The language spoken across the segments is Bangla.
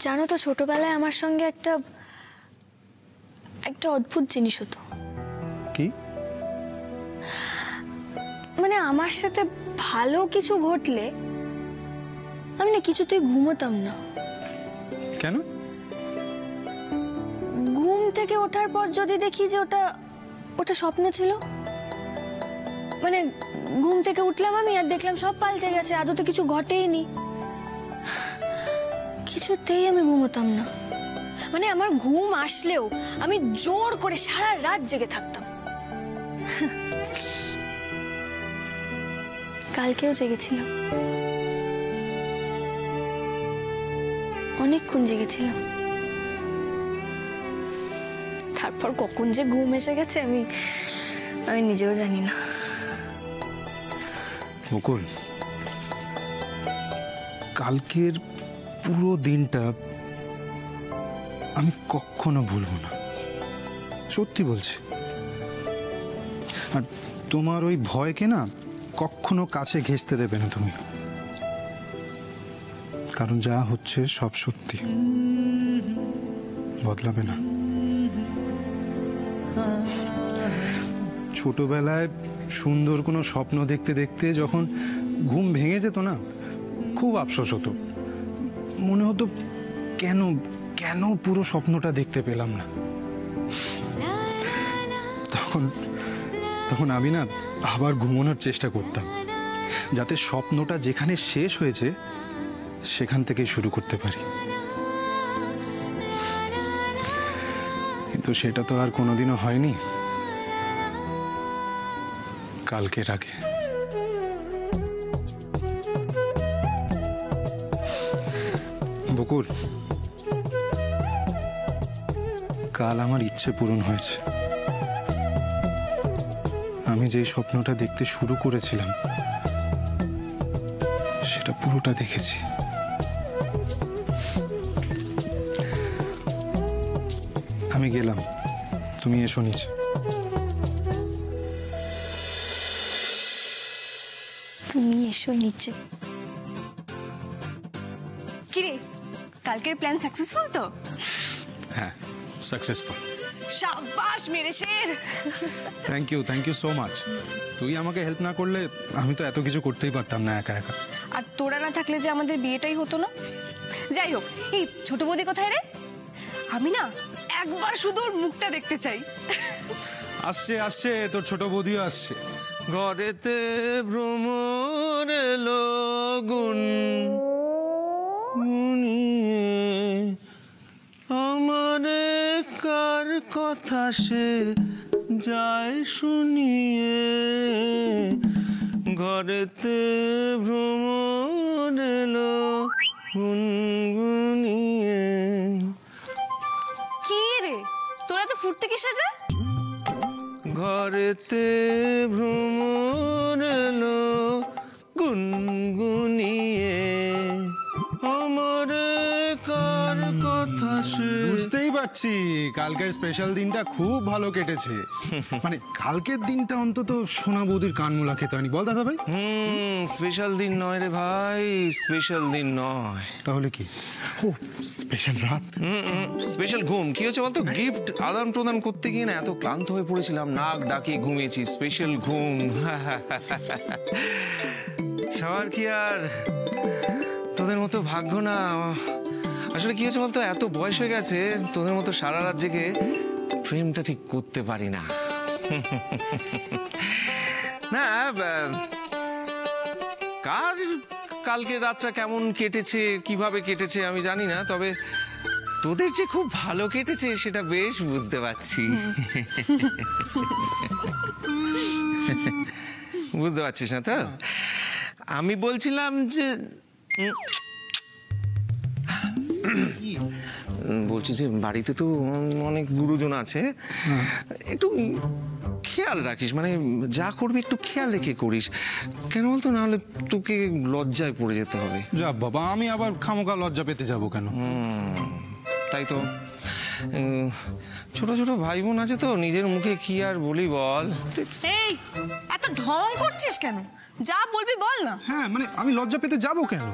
জানো তো ছোটবেলায় আমার সঙ্গে একটা অদ্ভুত জিনিস হতো। কি? মানে আমার সাথে ভালো কিছু ঘটলে আমি না কিছুতেই ঘুমোতাম না। কেন? ঘুম থেকে ওঠার পর যদি দেখি যে ওটা স্বপ্ন ছিল, মানে ঘুম থেকে উঠলাম আমি আর দেখলাম সব পাল্টে গেছে, আদৌ তো কিছু ঘটেইনি, কিছুতেই আমি ঘুমোতাম না। মানে আমার ঘুম আসলেও আমি জোর করে সারা রাত জেগে থাকতাম। কালকেও জেগেছিলাম, অনেকক্ষণ জেগেছিলাম। তারপর কখন যে ঘুম এসে গেছে আমি নিজেও জানি না। মুকুল, কালকের পুরো দিনটা আমি কখনো ভুলবো না, সত্যি বলছি। আর তোমার ওই ভয়কে না কখনো কাছে ঘেঁষতে দেবে না তুমি, কারণ যা হচ্ছে সব সত্যি, বদলাবে না। ছোটবেলায় সুন্দর কোনো স্বপ্ন দেখতে দেখতে যখন ঘুম ভেঙে যেত না, খুব আফসোস হতো, মনে হতো কেন কেন পুরো স্বপ্নটা দেখতে পেলাম না। তখন আমি না আবার ঘুমানোর চেষ্টা করতাম, যাতে স্বপ্নটা যেখানে শেষ হয়েছে সেখান থেকেই শুরু করতে পারি। কিন্তু সেটা তো আর কোনোদিনও হয়নি কালকের আগে। বকুল, কাল আমার ইচ্ছে পূরণ হয়েছে। আমি যে স্বপ্নটা দেখতে শুরু করেছিলাম সেটা পুরোটা দেখেছি। আমি গেলাম, তুমি এসো নিচে। তুমি এসো নিচে? কিরে, কালকের প্ল্যান সাকসেসফুল তো? হ্যাঁ, সাকসেসফুল। শাবাশ মেরে শের। Thank you so much. তুই আমাকে হেল্প না করলে আমি তো এত কিছু করতেই পারতাম না একা একা। আর তোরা না থাকলে যে আমাদের বিয়েটাই হতো না। যাই হোক, এই ছোট বৌদি কোথায় রে? আমি না একবার শুধু ওর মুখটা দেখতে চাই। আসছে তোর ছোট বৌদিও আসছে। ঘরেতে ভ্রমর এলো গুন গুনিয়ে, আমারে কার কথা সে যায় শুনিয়ে। ঘরেতে ভ্রমর এলো গুনগুনিয়ে। কি রে, তোরা তো ফুটতে কিসের রে? ঘরেতে ভ্রমর এলো গুনগুনিয়ে, আমারে কার কথা সে। বুঝতেই পারছি কালকের স্পেশাল দিনটা খুব ভালো কেটেছে। মানে কালকের দিনটা অন্তত সোনা বৌদির কানমুলা খেতে হয়নি, বল দাদা ভাই? স্পেশাল দিন নয় রে ভাই, স্পেশাল দিন নয়। তাহলে কি? ও স্পেশাল রাত, স্পেশাল ঘুম। কি হচ্ছে বলতো, গিফট আদান প্রদান করতে গিয়ে না এত ক্লান্ত হয়ে পড়েছিলাম, নাক ডাকিয়ে ঘুমিয়েছি। স্পেশাল ঘুম। সবার কি আর তোদের মতো ভাগ্য না। আসলে কি হচ্ছে বলতো, এত বয়স হয়ে গেছে, তোদের মতো সারা রাত জেগে প্রেমটা ঠিক করতে পারি না। না, কার কালকে রাতটা কেমন কেটেছে, কিভাবে কেটেছে আমি জানি না, তবে তোদের যে খুব ভালো কেটেছে সেটা বেশ বুঝতে পারছি। বুঝতে পারছিস না তো? আমি বলছিলাম যে বলছি যে বাড়িতে তো অনেক গুরুজন আছে, একটু খেয়াল রাখিস, মানে যা করবি একটু খেয়াল রেখে করিস। কেন বলতো, না হলে তোকে লজ্জায় পড়ে যেতে হবে। যা বাবা, আমি আবার খামোকা লজ্জা পেতে যাবো কেন? তাই তো, ছোট ছোট ভাই বোন আছে তো, নিজের মুখে কি আর বলি বল। এই এত ঢং করছিস কেন? যা বলবি বল না। হ্যাঁ, মানে আমি লজ্জা পেতে যাবো কেন?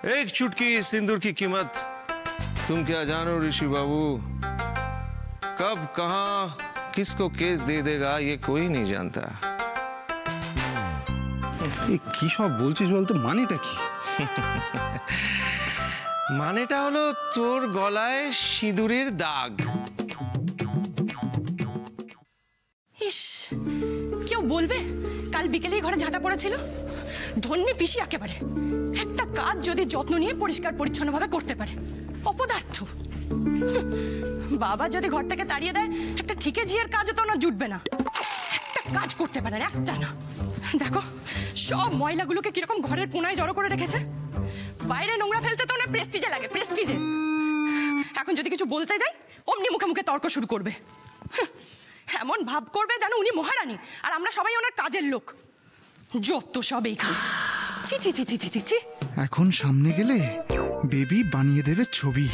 एक चुटकी सिंदूर की कीमत तुम क्या जानो ऋषि बाबू, कब कहां किसको केस दे देगा ये कोई नहीं जानता। কি সব বলছিস বলতো, মানেটা কি? মানেটা হলো তোর গলায় সিঁদুরের দাগ। ইস, কেউ বলবে কাল বিকেলেই ঘরে ঝাঁটা পড়েছিল? ধন্যে পিসি একেবারে, একটা কাজ যদি যত্ন নিয়ে পরিষ্কার পরিচ্ছন্নভাবে করতে পারে, অপদার্থ। বাবা যদি ঘর থেকে তাড়িয়ে দেয়, একটা ঠিকে ঝিয়ের কাজও তো না জুটবে না। একটা কাজ করতে পারে না, একটা না। দেখো সব ময়লাগুলোকে কিরকম ঘরের কোনায় জড়ো করে রেখেছে। বাইরে নোংরা ফেলতে তো না প্রেস্টিজে লাগে, প্রেস্টিজে। এখন যদি কিছু বলতে যাই অমনি মুখে মুখে তর্ক শুরু করবে। এমন ভাব করবে যেন উনি মহারানী আর আমরা সবাই ওনার কাজের লোক। যত সব এইখানে, ছি ছি ছি ছি ছি ছি ছি। এখন সামনে গেলে বেবি বানিয়ে দেবে ছবি।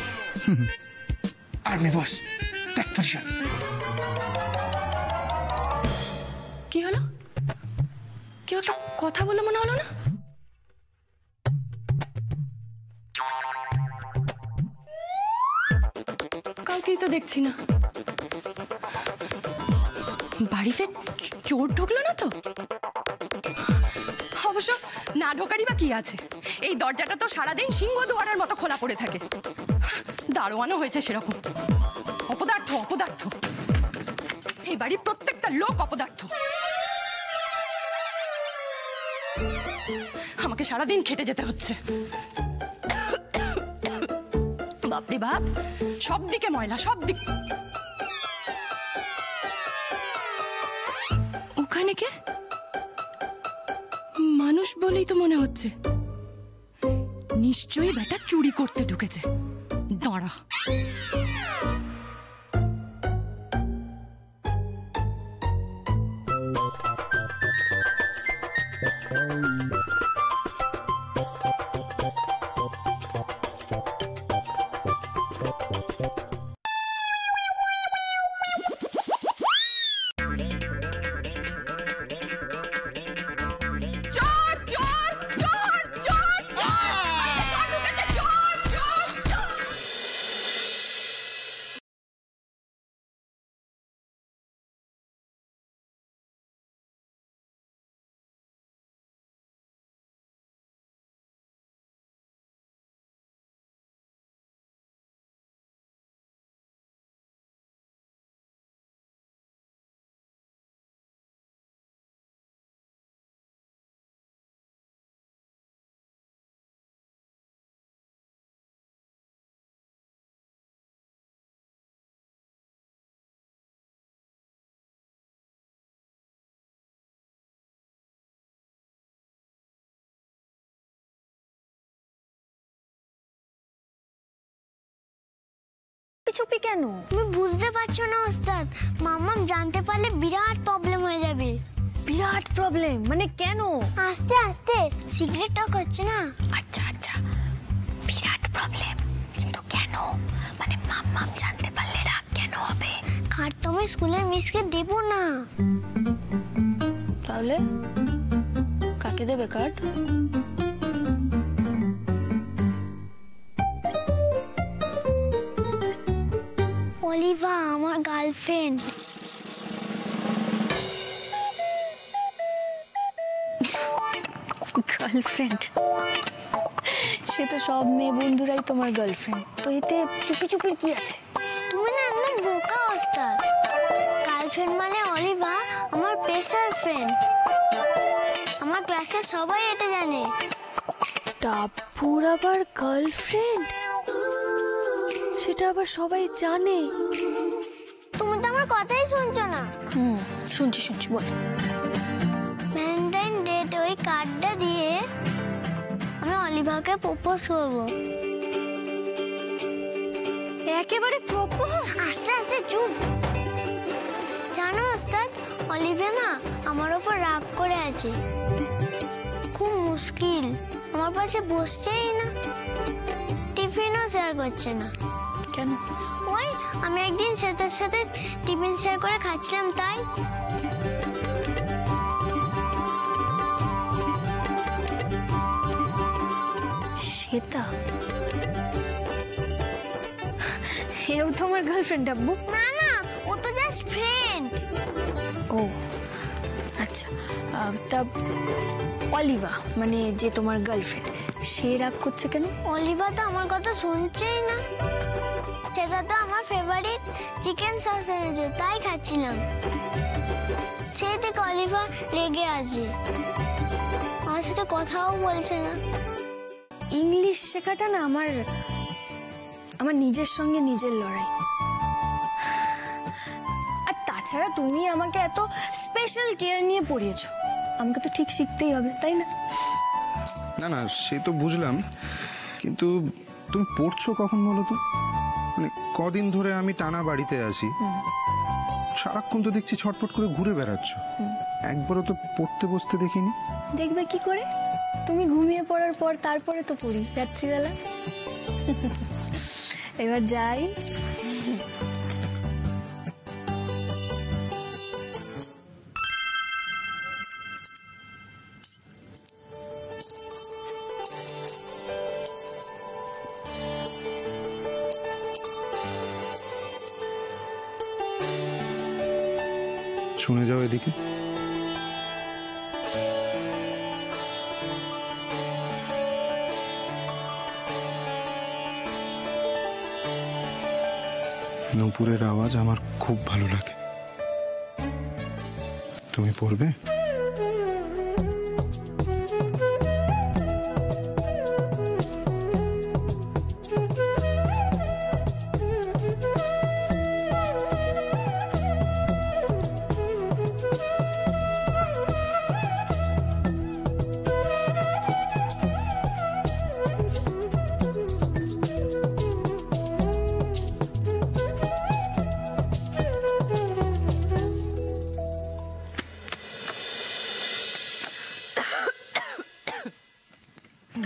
আর্মি বস, টেক পজিশন। কি হলো? কেউ একটা কথা বলে মনে হলো না? কাউকেই তো দেখছি না। বাড়িতে চোর ঢুকলো না তো? অবশ্য না ঢোকারই বা কি আছে, এই দরজাটা তো সারাদিন সিংহ দুয়ারের মতো খোলা পড়ে থাকে। দারোয়ানও হয়েছে সেরকম। অপদার্থ, অপদার্থ। এই বাড়ির প্রত্যেকটা লোক অপদার্থ। আমাকে সারাদিন খেটে যেতে হচ্ছে। বাপরে বাপ, সব দিকে ময়লা, সব দিক। ওখানে কে? মানুষ বলেই তো মনে হচ্ছে। নিশ্চয়ই বেটা চুরি করতে ঢুকেছে। দাঁড়া। চুপি কেন? তুমি বুঝতে পারছো না ওস্তাদ, মাম্মাম জানতে পারলে বিরাট প্রবলেম হয়ে যাবে। বিরাট প্রবলেম মানে কেন? আস্তে আস্তে সিগারেট টক হচ্ছে না। আচ্ছা আচ্ছা, বিরাট প্রবলেম কিন্তু কেন? মানে মাম্মাম জানতে পারলে রাগ কেন হবে? কার্ড তো আমি স্কুলের মিসকে দেব না। তাহলে কাকে দেবে কার্ড? অলিভা, আমার গার্লফ্রেন্ড। গার্লফ্রেন্ড? সে তো সব মেয়ে বন্ধুরাই তোমার গার্লফ্রেন্ড, তো এতে চুপি চুপির কি আছে? তুমি না একদম বোকা ওস্তাদ। গার্লফ্রেন্ড মানে অলিভা আমার স্পেশাল ফ্রেন্ড। আমার ক্লাসের সবাই এটা জানে। টাপুর আবার গার্লফ্রেন্ড? সেটা আবার সবাই জানে? তুমি তো আমার কথাই শুনছো না। শুনছি শুনছি, বল। ভ্যালেন্টাইন ডেট ওই কার্ডটা দিয়ে আমি অলিভাকে প্রপোজ করব। একেবারে প্রপোজ? আস্তে আস্তে চুপ। জানো ওস্তাদ, অলিভা না আমার ওপর রাগ করে আছে। খুব মুশকিল, আমার পাশে বসছেই না, টিফিনও শেয়ার করছে না। কেন? ওই আমি একদিন সাথে সাথে টিফিন শেয়ার করে খাচ্ছিলাম তাই। সে শ্বেতা, এও তোমার গার্লফ্রেন্ড আব্বু? না না, ও তো জাস্ট ফ্রেন্ড। ও আচ্ছা, তা অলিভা মানে যে তোমার গার্লফ্রেন্ড, সে রাগ করছে কেন? অলিভা তো আমার কথা শুনছেই না। সেটা তো আমার ফেভারিট চিকেন সস এনেছে, তাই খাচ্ছিলাম। সেই থেকে অলিভা রেগে আছে, আমার সাথে কথাও বলছে না। ইংলিশ শেখাটা না আমার নিজের সঙ্গে নিজের লড়াই। আর তাছাড়া তুমি আমাকে এত স্পেশাল কেয়ার নিয়ে পড়িয়েছো, আমাকে তো ঠিক শিখতেই হবে, তাই না? না না, সে তো বুঝলাম, কিন্তু তুমি পড়ছো কখন বলো তো? মানে কদিন ধরে আমি টানা বাড়িতে আছি, সারাক্ষণ তো দেখছি ছটফট করে ঘুরে বেড়াচ্ছ, একবারও তো পড়তে বসতে দেখিনি। দেখবে কি করে? তুমি ঘুমিয়ে পড়ার পর তারপরে তো পড়ি রাত্রিবেলা। এবার যাই। শুনে যাও এদিকে। নূপুরের আওয়াজ আমার খুব ভালো লাগে। তুমি পড়বে?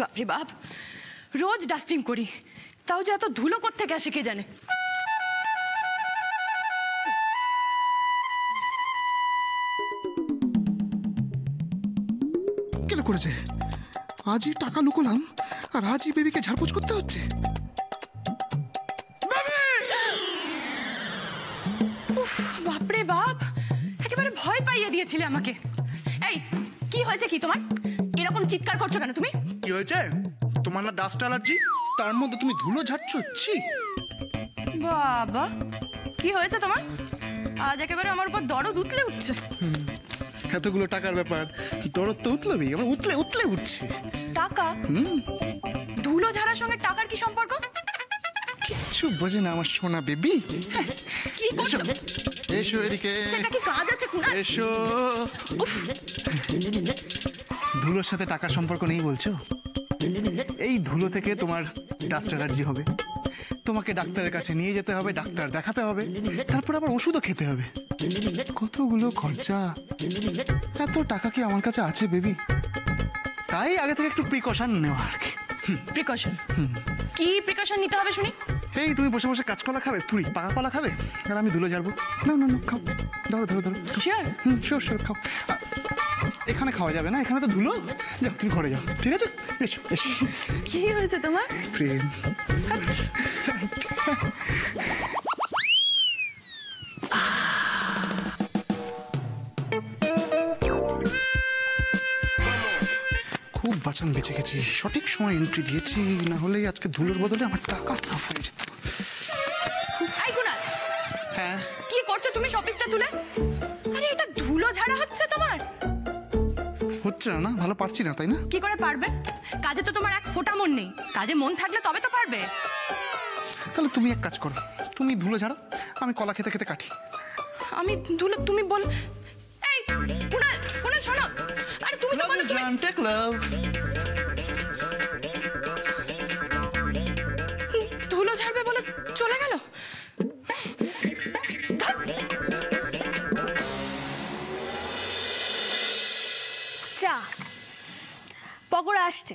বাপরে বাপ, রোজ ডাস্টিং করি, তাও যে এত ধুলো কোত্থেকে আসে কে জানে। কেন করেছে? আজই টাকা লুকোলাম আর আজই বেবিকে ঝাড়পোছ করতে হচ্ছে। উফ, বাপরে বাপ, একেবারে ভয় পাইয়ে দিয়েছিলে আমাকে। এই, কি হয়েছে কি তোমার? এরকম চিৎকার করছো কেন তুমি? কি হয়েছে? তোমার না ডাস্ট অ্যালার্জি, তার মধ্যে তুমি ধুলো ঝাড়ছ? ছি! বাবা, কি হয়েছে তোমার? আজ একেবারে আমার উপর দরদ উতলে উঠছে। এতগুলো টাকার ব্যাপার, দরদ তো উতলবি, আমার উতলে উতলে উঠছে। টাকা? ধুলো ঝাড়ার সঙ্গে টাকার কি সম্পর্ক? কিচ্ছু বোঝে না আমার সোনা বেবি। কি করছো? এসো এদিকে। সেটা কি কাজ আছে কুনাল? এসো। ধুলোর সাথে টাকার সম্পর্ক নেই বলছো? এই ধুলো থেকে তোমার ডাস্ট অ্যালার্জি হবে, তোমাকে ডাক্তারের কাছে নিয়ে যেতে হবে, ডাক্তার দেখাতে হবে, তারপর আবার ওষুধও খেতে হবে। কতগুলো খরচা, এত টাকা কি আমার কাছে আছে বেবি? তাই আগে থেকে একটু প্রিকশন নেওয়া আর কি। প্রিকশন? কি প্রিকশন নিতে হবে শুনি? এই তুমি বসে বসে কাঁচকলা খাবে, তুই পাকা কলা খাবে, আর আমি ধুলো ঝাড়বো। না না না, খাও, ধরো ধরো ধরো। শিওর? শিওর শিওর, খাও। এখানে খাওয়া যাবে না, এখানে তো ধুলো। যাও তুমি ঘরে যাও, ঠিক আছে? এসো এসো। কি হয়েছে তোমার? প্রেম। খুব বাঁচান বেঁচে গেছি, সঠিক সময় এন্ট্রি দিয়েছি, না হলে আজকে ধুলোর বদলে আমার টাকা সাফ হয়ে যেত। এই কুনাল, হ্যাঁ, কি করছো তুমি শপিসটা তুলে? আরে এটা ধুলো ঝাড়া হচ্ছে তোমার? হচ্ছে না না, ভালো পারছি না তাই না? কি করে পারবে? কাজে তো তোমার এক ফোঁটা মন নেই, কাজে মন থাকলে তবে তো পারবে। তাহলে তুমি এক কাজ করো, তুমি ধুলো ঝাড়ো, আমি কলা খেতে খেতে কাটি। আমি ধুলো, তুমি বল। এই কুনাল, কুনাল শোনো, আরে তুমি তো বলো ধুলো ঝাড়বে বলে চলে গেল। চা, পকোড়া আসছে।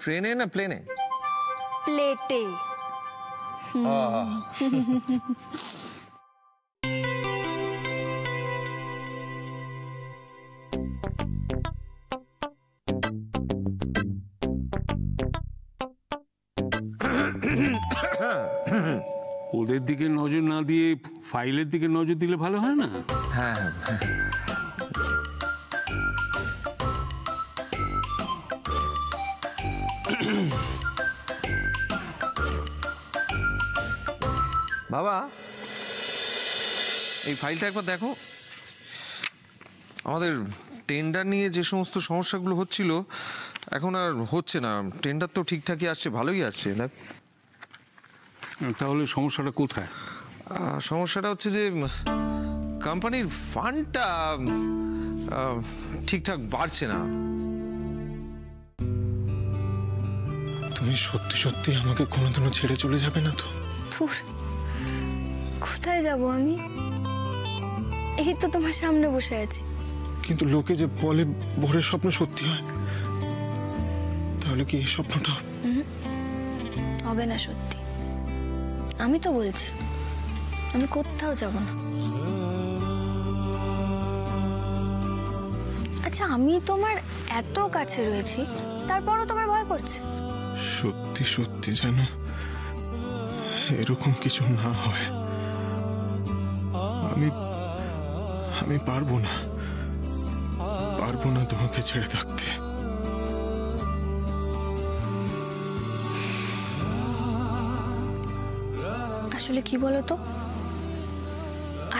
ট্রেনে না প্লেনে? প্লেটে। আচ্ছা ওদের দিকে নজর না দিয়ে ফাইলের দিকে নজর দিলে ভালো হয় না? হ্যাঁ হ্যাঁ বাবা, এই ফাইলটা একবার দেখো। আমাদের টেন্ডার নিয়ে যে সমস্ত সমস্যাগুলো হচ্ছিল এখন আর হচ্ছে না। টেন্ডার তো ঠিকঠাকই আসছে, ভালোই আসছে। তাহলে সমস্যাটা কোথায়? সমস্যাটা হচ্ছে যে কোম্পানির ফান্ডটা ঠিকঠাক বাড়ছে না। তুমি সত্যি সত্যি আমাকে কোনোদিনও ছেড়ে চলে যাবে না তো? ধুর, কোথায় যাব আমি? এই তো তোমার সামনে বসে আছি। কিন্তু লোকে যে বলে ভোরের স্বপ্ন সত্যি হয়, তাহলে কি এই স্বপ্নটা হবে না সত্যি? আমি তো বলছি আমি কোথাও যাব না। আচ্ছা, আমি তোমার এত কাছে রয়েছি, তারপরও তোমার ভয় করছে? সত্যি সত্যি যেন এরকম কিছু না হয়। আমি পারবো না তোমাকে ছেড়ে থাকতে। আসলে কি বলতো,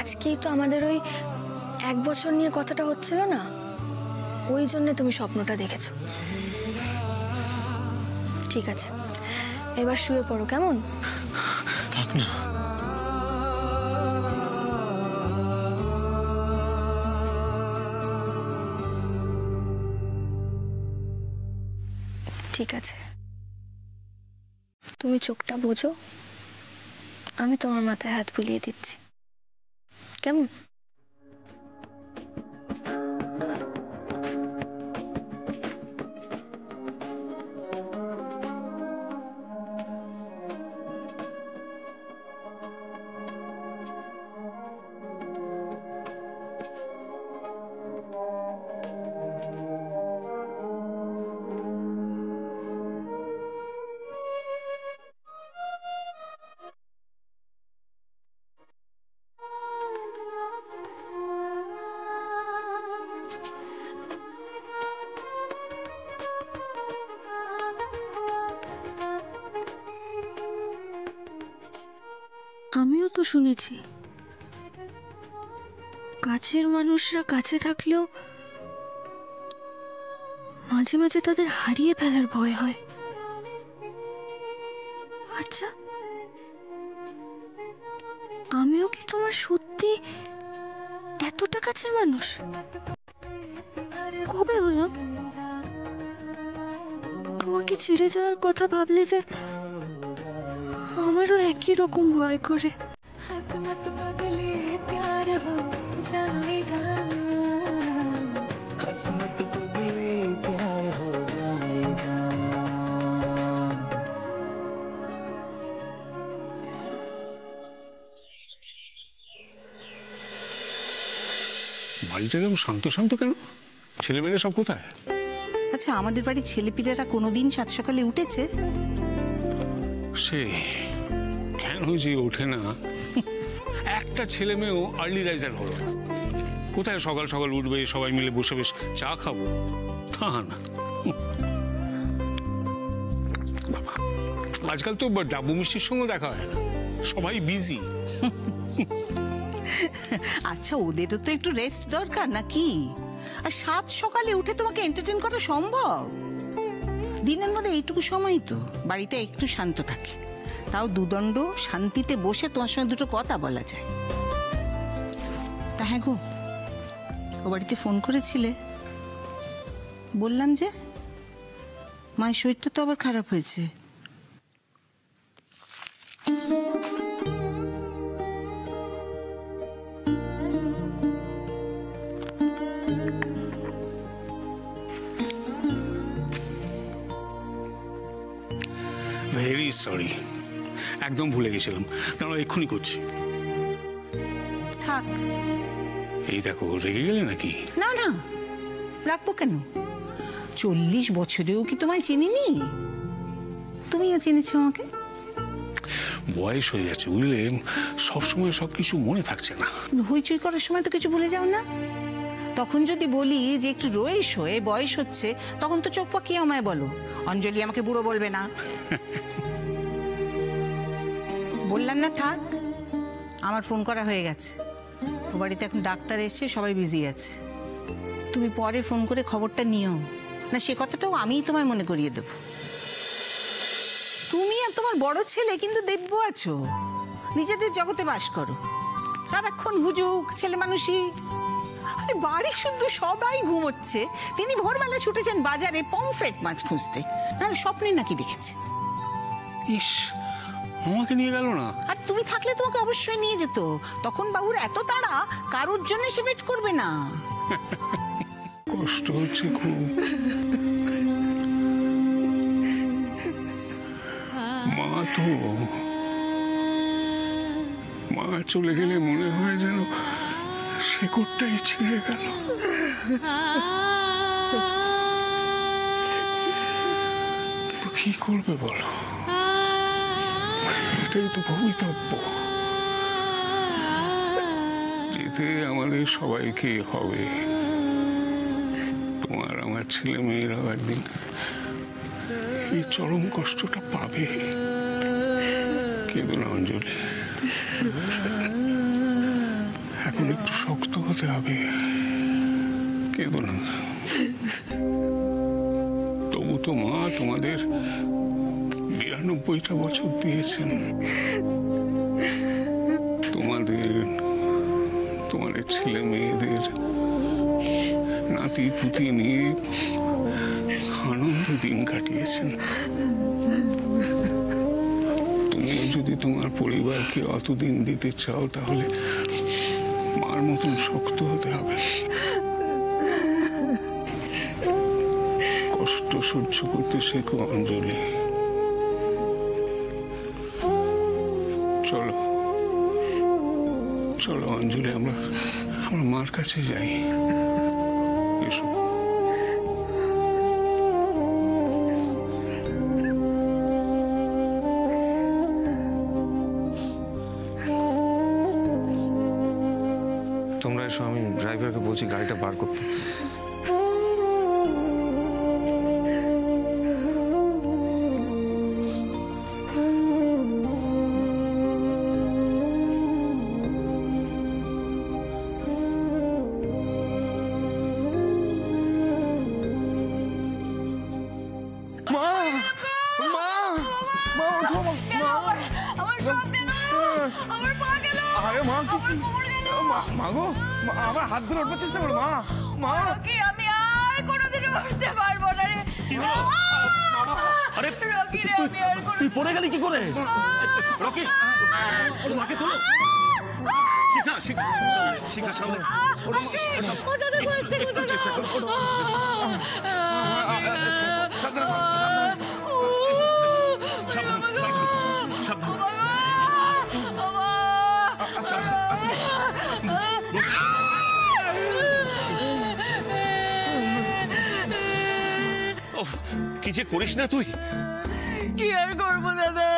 আজকেই তো আমাদের ওই 1 বছর নিয়ে কথাটা হচ্ছিল না, ওই জন্য তুমি স্বপ্নটা দেখেছো। ঠিক আছে, এবার শুয়ে পড়ো, কেমন? থাক না। ঠিক আছে, তুমি চোখটা বোঝো, আমি তোমার মাথায় হাত বুলিয়ে দিচ্ছি, কেমন? আমিও তো শুনেছি কাছের মানুষরা কাছে থাকলেও মাঝে মাঝে তাদের হারিয়ে ফেলার ভয় হয়। আচ্ছা, আমিও কি তোমার সত্যি এতটা কাছের মানুষ? কবে হলাম? তোমাকে ছেড়ে যাওয়ার কথা ভাবলে যে আমারও একই রকম ভয় করে। বাড়িটা কেমন শান্ত শান্ত কেন? ছেলেমেয়েরা সব কোথায়? আচ্ছা, আমাদের বাড়ির ছেলেপিলেরা কোনোদিন 7 সকালে উঠেছে? সে কেন যে ওঠে না? একটা ছেলে মেয়েও আর্লি রাইজার হলো না। কোথায় সকাল সকাল উঠবে, সবাই মিলে বসে বেশ চা খাবো, তা না। আজকাল তো ডাবু মিষ্টির সঙ্গে দেখা হয় না, সবাই বিজি। আচ্ছা, ওদেরও তো একটু রেস্ট দরকার নাকি? আর 7 সকালে উঠে তোমাকে এন্টারটেইন করা সম্ভব? দিনের মধ্যে এইটুকু সময়ই তো বাড়িটা একটু শান্ত থাকে, তাও দুদণ্ড শান্তিতে বসে তোমার সঙ্গে দুটো কথা বলা যায়। তা হ্যাঁ গো, ও বাড়িতে ফোন করেছিলে? বললাম যে মায়ের শরীরটা তো আবার খারাপ হয়েছে। ভেরি সরি, একদম ভুলে গেছিলাম, তাহলে এক্ষুনি করছি। থাক। এই দেখো, রেগে গেলে নাকি? না না, রাখবো কেন? 40 বছরেও কি তোমায় চিনিনি? তুমিও চিনেছো আমাকে। বয়স হয়ে যাচ্ছে বুঝলে, সবসময় সবকিছু মনে থাকছে না। হইচই করার সময় তো কিছু ভুলে যাও না। তখন যদি বলি যে একটু রয়েস হয়ে বয়স হচ্ছে, তখন তো চোখ পাকিয়ে আমায় বলো অঞ্জলি আমাকে বুড়ো বলবে না। বললাম না থাক, আমার ফোন করা হয়ে গেছে। ও বাড়িতে এখন ডাক্তার এসছে, সবাই বিজি আছে। তুমি পরে ফোন করে খবরটা নিও না, সে কথাটাও আমিই তোমায় মনে করিয়ে দেব। তুমি আর তোমার বড় ছেলে কিন্তু দেব্য আছো, নিজেদের জগতে বাস করো, সারাক্ষণ হুজুক ছেলে মানুষই। আরে বাড়ি শুদ্ধ সবাই ঘুমোচ্ছে, তিনি ভোরবেলা ছুটেছেন বাজারে পমফ্রেট মাছ খুঁজতে, না স্বপ্নে নাকি দেখেছে। ইস, আমাকে নিয়ে গেল না। আর তুমি থাকলে তোমাকে অবশ্যই নিয়ে যেত। তখন বাবুর এত তাড়া, কারোর জন্য সে ওয়েট করবে না। কষ্ট হচ্ছে খুব। মা চলে গেলে মনে হয় যেন শেকড়টাই ছিঁড়ে গেল। কিন্তু কি করবে বলো, এটাই তো ভবিতব্য। যেতে আমাদের সবাইকে হবে। তোমার আমার ছেলে মেয়েরাও একদিন এই চরম কষ্টটা পাবে। কেঁদো না অঞ্জলি, এখন একটু শক্ত হতে হবে। কেঁদো না। তবু তো মা তোমাদের 92টা বছর দিয়েছেন। তোমাদের ছেলে মেয়েদের নাতি পুতি নিয়ে আনন্দ দিন কাটিয়েছেন। তুমিও যদি তোমার পরিবারকে অতদিন দিতে চাও, তাহলে মার মতন শক্ত হতে হবে। কষ্ট সহ্য করতে শেখো অঞ্জলি। চলো চলো অঞ্জলি, আমরা মার কাছে যাই। এসো। তোমরা এসো, আমি ড্রাইভারকে বলছি গাড়িটা বার করতে। আমার হাত ধরে উঠবার চেষ্টা করো। মা কি আমি আর কোনোদিন উঠতে পারবো না রে। আরে তুই পড়ে গেলি কি করে? রকি, ওর মাকে তোলো। শিখা শিখা শিখা সামনে চেষ্টা করো। কি যে করিস না তুই। কি আর করবো দাদা,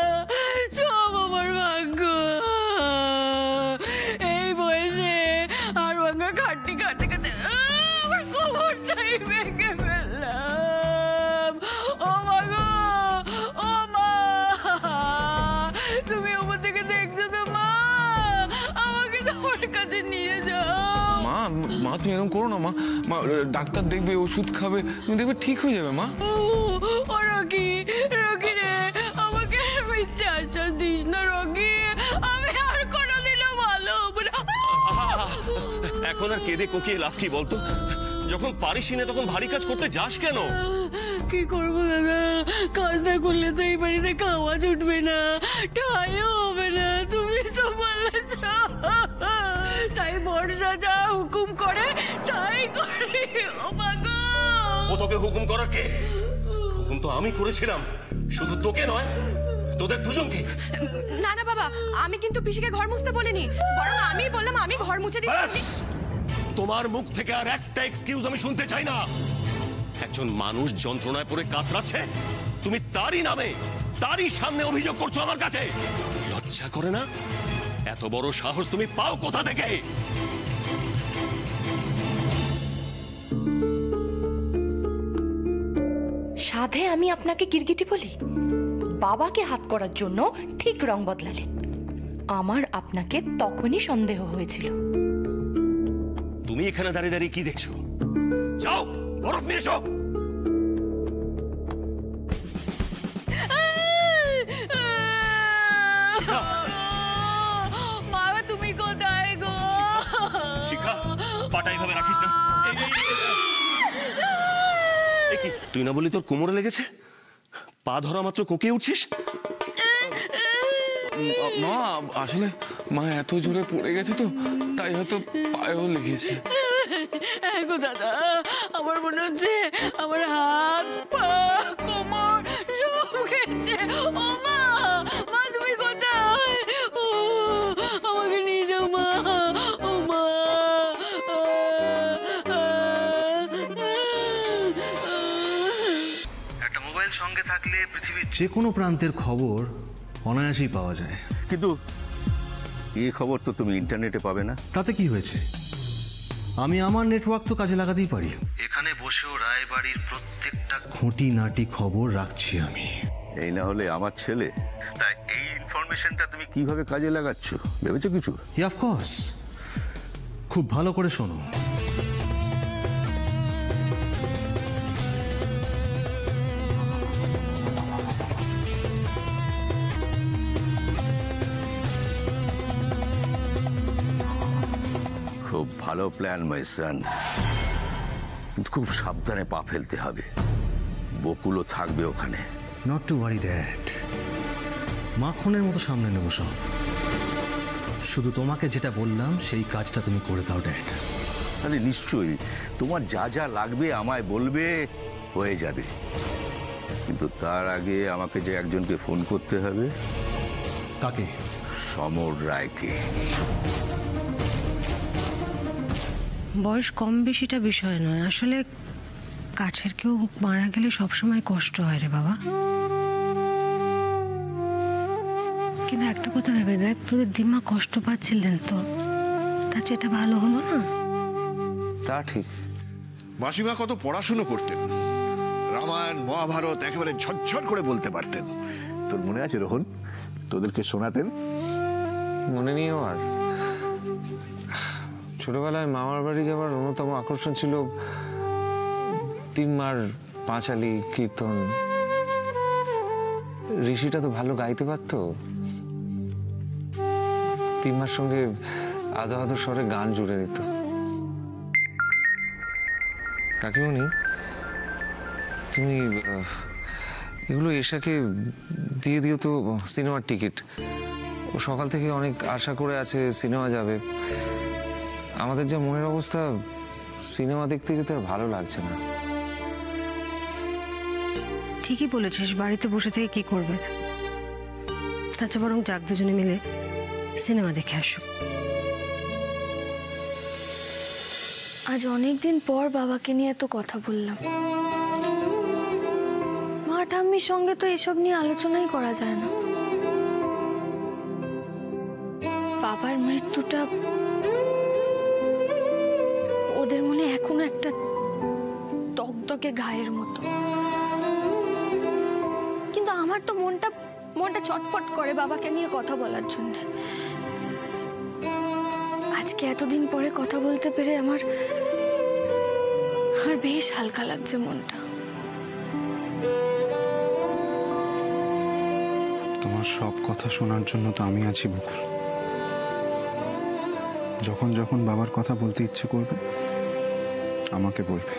সব আমার ভাগ্য। এই বয়সে আর ভাঙ্গা খাটতে খাটতে খাটতে আমার কোমরটাই ভেঙে ফেললাম। ও মা গো, ও মা, তুমি ওপর থেকে দেখছো তো মা? আমাকে তোমার কাছে নিয়ে যাও। মা তুমি এরকম করো না। মা ডাক্তার দেখবে, ওষুধ খাবে, তুমি দেখবে ঠিক হয়ে যাবে। মা ও রকি, রকি রে, আমাকে মিথ্যে আশ্বাস দিস না রকি। আমি আর কোনোদিনও ভালো হবো না। এখন আর কেঁদে কোকিয়ে লাভ কি বলতো? যখন পারিস না তখন ভারী কাজ করতে যাস কেন? কি করবো দাদা, কাজ না করলে তো এই বাড়িতে খাওয়া জুটবে না, ঠাইও হবে না। তুমি তো বলেছ, তাই বর্ষা যা হুকুম করে তাই করি। ও মা গো, ও তোকে হুকুম করার কে? হুকুম তো আমি করেছিলাম, শুধু তোকে নয়, তোদের দুজনকে। না না বাবা, আমি কিন্তু পিসিকে ঘর মুছতে বলিনি, বরং আমি বললাম আমি ঘর মুছে দিচ্ছি। তোমার মুখ থেকে আর একটা এক্সকিউজ আমি শুনতে চাই না। একজন মানুষ যন্ত্রণায় পড়ে কাতরাচ্ছে, তুমি তারই নামে, তারই সামনে অভিযোগ করছো আমার কাছে। লজ্জা করে না? এত বড় সাহস তুমি পাও কোথা থেকে? সাধে আমি আপনাকে গিরগিটি বলি? বাবাকে হাত করার জন্য ঠিক রং বদলালেন। আমার আপনাকে তখনই সন্দেহ হয়েছিল। তুমি এখানে দাঁড়িয়ে দাঁড়িয়ে কি দেখছো? যাও বরফ নিয়ে এসো। বাবা তুমি কোথায় গো? শিখা, পাটা এইভাবে রাখিস না। এ কি, তুই না বলি তোর কোমরে লেগেছে? পা ধরা মাত্র কোকিয়ে উঠছিস? মা আসলে মা এত জোরে পড়ে গেছে তো, তাই হয়তো পায়েও লেগেছে। গো দাদা, আমার মনে হচ্ছে আমার হাত পা কোমর সব গেছে। ও মা, মা তুমি কোথায়? ও আমাকে নিয়ে যাও মা। ও মা, একটা মোবাইল সঙ্গে থাকলে পৃথিবীর যে কোনো প্রান্তের খবর অনায়াসেই পাওয়া যায়। কিন্তু এই খবর তো তুমি ইন্টারনেটে পাবে না। তাতে কি হয়েছে? আমি আমার নেটওয়ার্ক তো কাজে লাগাতেই পারি। এখানে বসেও রায়বাড়ির প্রত্যেকটা খুঁটিনাটি খবর রাখছি আমি। এই না হলে আমার ছেলে, তাই এই ইনফরমেশনটা তুমি কিভাবে কাজে লাগাচ্ছ ভেবেছো কিছু? অফকোর্স, খুব ভালো করে শোনো। খুব ভালো প্ল্যান মাই সান, কিন্তু খুব সাবধানে পা ফেলতে হবে। বকুলও থাকবে ওখানে। নট টু ওয়ারি ড্যাড, মাখনের মতো সামনে নেব সব। শুধু তোমাকে যেটা বললাম সেই কাজটা তুমি করে দাও ড্যাড। তাহলে নিশ্চয়ই তোমার যা যা লাগবে আমায় বলবে, হয়ে যাবে। কিন্তু তার আগে আমাকে যে একজনকে ফোন করতে হবে। কাকে? সমর রায়কে। বয়স কম বেশিটা বিষয় নয়, আসলে কাছের কেউ মারা গেলে সবসময় কষ্ট হয় রে বাবা। কিন্তু একটা কথা ভেবে দেখ, তোদের দিমা কষ্ট পাচ্ছিলেন তো, তার যেটা ভালো হলো না। তা ঠিক। মাসিমা কত পড়াশুনো করতেন, রামায়ণ মহাভারত একেবারে ঝরঝর করে বলতে পারতেন। তোর মনে আছে রোহন, তোদেরকে শোনাতেন? মনে নেই আর। ছোটবেলায় মামার বাড়ি যাওয়ার অন্যতম আকর্ষণ ছিল তিম্মার পাঁচালি কীর্তন। ঋষিটা তো ভালো গাইতে পারত। তিম্মার সঙ্গে আদো আদো স্বরে গান জুড়ে দিত। কাকিমণি, তুমি এগুলো এশাকে দিয়ে দিও তো সিনেমার টিকিট। ও সকাল থেকে অনেক আশা করে আছে সিনেমা যাবে। আমাদের যা মনের অবস্থা, সিনেমা দেখতে যেতে আর ভালো লাগছে না। ঠিকই বলেছিস, বাড়িতে বসে থেকে কি করবে? তার চেয়ে বরং যাক দুজনে মিলে সিনেমা দেখে আসুক। আজ অনেকদিন পর বাবাকে নিয়ে এত কথা বললাম। মা ঠাম্মির সঙ্গে তো এসব নিয়ে আলোচনাই করা যায় না। বাবার মৃত্যুটা ওদের মনে এখনো একটা তকতকে ঘায়ের মতো। কিন্তু আমার তো মনটা চটপট করে বাবাকে নিয়ে কথা বলার জন্য। আজকে এতদিন পরে কথা বলতে পেরে আমার বেশ হালকা লাগছে মনটা। তোমার সব কথা শোনার জন্য তো আমি আছি বকুল। যখন যখন বাবার কথা বলতে ইচ্ছে করবে আমাকে বলবে।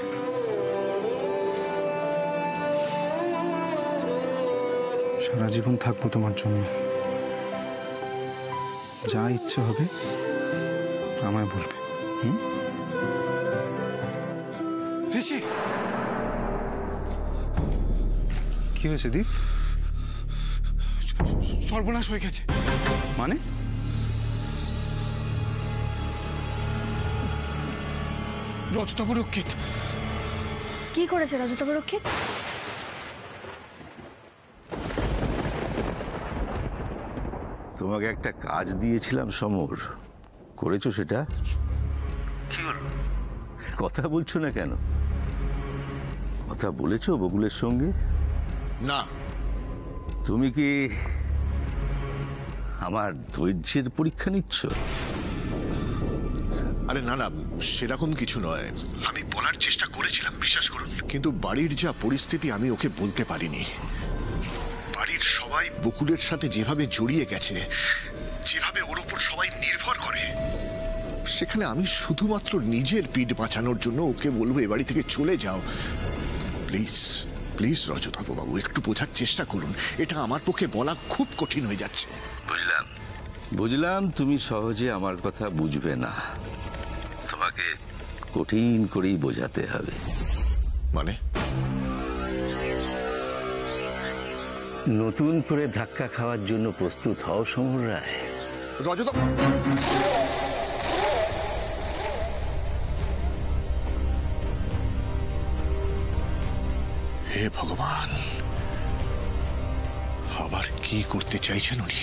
সারা জীবন থাকবো তোমার জন্য। যা ইচ্ছে হবে আমায় বলবে। ঋষি, কি হয়েছে দীপ? সর্বনাশ হয়ে গেছে। মানে? রজতব রক্ষিত। কি করেছে রজতব রক্ষিত? তোমাকে একটা কাজ দিয়েছিলাম সমর, করেছো সেটা? কি হলো, কথা বলছো না কেন? কথা বলেছো বকুলের সঙ্গে? না। তুমি কি আমার ধৈর্যের পরীক্ষা নিচ্ছ? আরে না না, সেরকম কিছু নয়। আমি বলার চেষ্টা করেছিলাম, বিশ্বাস করুন, কিন্তু বাড়ির যা পরিস্থিতি আমি ওকে বলতে পারিনি। বাড়ির সবাই বকুলের সাথে যেভাবে জড়িয়ে গেছে, যেভাবে ওর উপর সবাই নির্ভর করে, সেখানে আমি শুধুমাত্র নিজের পিঠ বাঁচানোর জন্য ওকে বলবো এ বাড়ি থেকে চলে যাও। প্লিজ প্লিজ রজতাভ বাবু, একটু বোঝার চেষ্টা করুন। এটা আমার পক্ষে বলা খুব কঠিন হয়ে যাচ্ছে। বুঝলাম বুঝলাম, তুমি সহজে আমার কথা বুঝবে না, তোমাকে কঠিন করেই বোঝাতে হবে। মানে? নতুন করে ধাক্কা খাওয়ার জন্য প্রস্তুত হও সমর রায়। রজত, হে ভগবান, আবার কি করতে চাইছেন উনি?